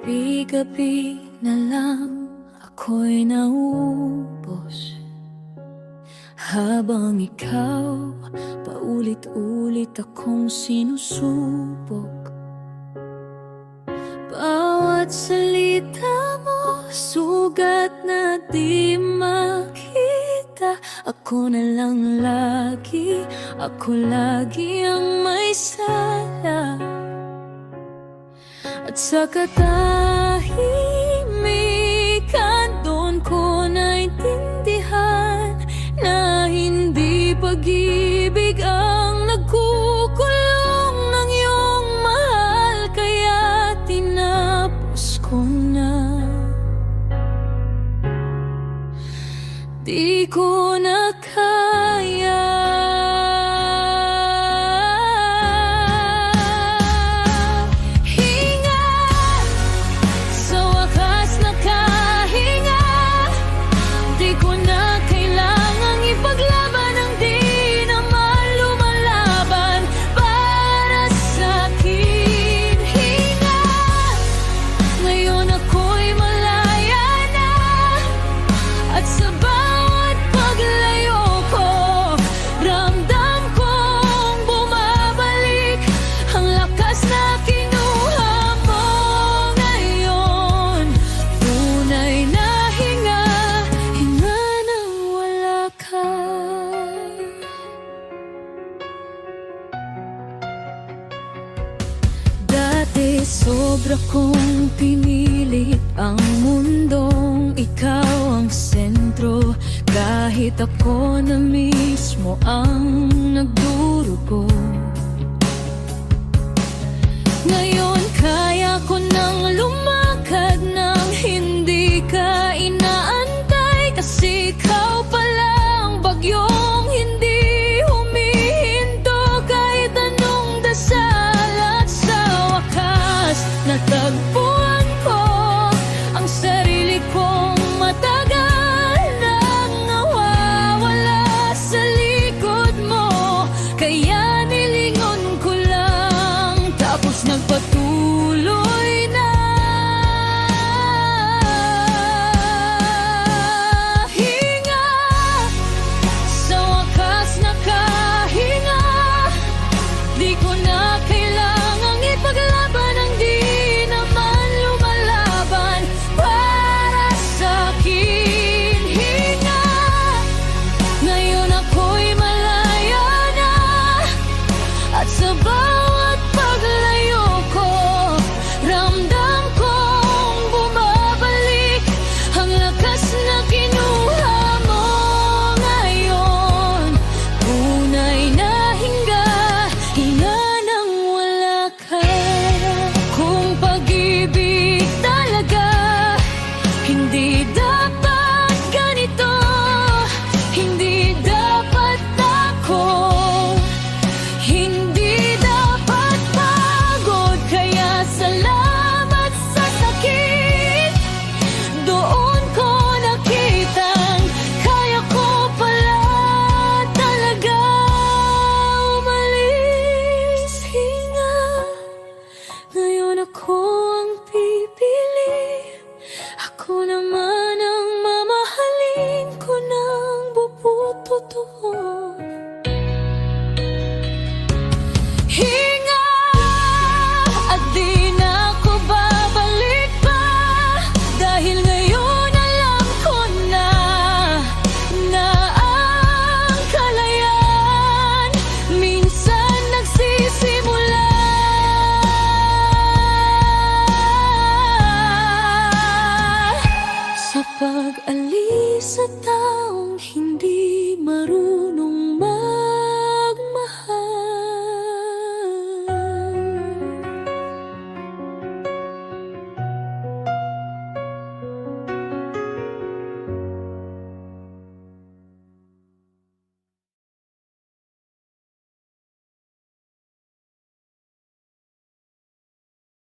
Gabi-gabi na lang ako'y naubos, habang ikaw paulit-ulit akong sinusubok. Bawat salita mo, sugat na di makita. Ako na lang lagi, ako lagi ang may sala. At sa katahimikan, doon ko naintindihan na hindi pag-ibig ang nagkukulong ng iyong mahal. Kaya tinapos ko na, di ko na kaya. Sobra kong pinilit ang mundong ikaw ang sentro, kahit ako na mismo ang nagdurugo. Ngayon kaya ko nang lumakad nang hindi ka inaantay, kasi ikaw pala ang bagyong hindi humihinto. Kahit anong dasal at sa wakas natagpuan ko ang sarili kong matagal nang nawawala sa likod mo. Kaya nilingon ko lang, tapos nagpatuloy na. Hinga, sa wakas nakahinga. Di ko na kailangang ipaglaban ang di naman lumalaban para sa'kin. Hinga, ngayon ako'y malaya na, at sa bawat paglayo ko, ramdam kong bumabalik ang lakas na kinuha mo ngayon. Tunay na hinga, hinga nang wala ka. Kung pag-ibig talaga hindi dapat ganito, hindi dapat ako, hindi dapat pagod. Kaya salamat sa sakit, doon ko nakitang kaya ko pala talaga umalis. Hinga, ngayon ako ang pipili, ako naman ang mamahalin ko ng bubuo-totoo. Hinga, at di na ako babalik pa, dahil ngayon alam ko na ang kalayaan minsan nagsisimula sa pag-alis sa taong hindi marunong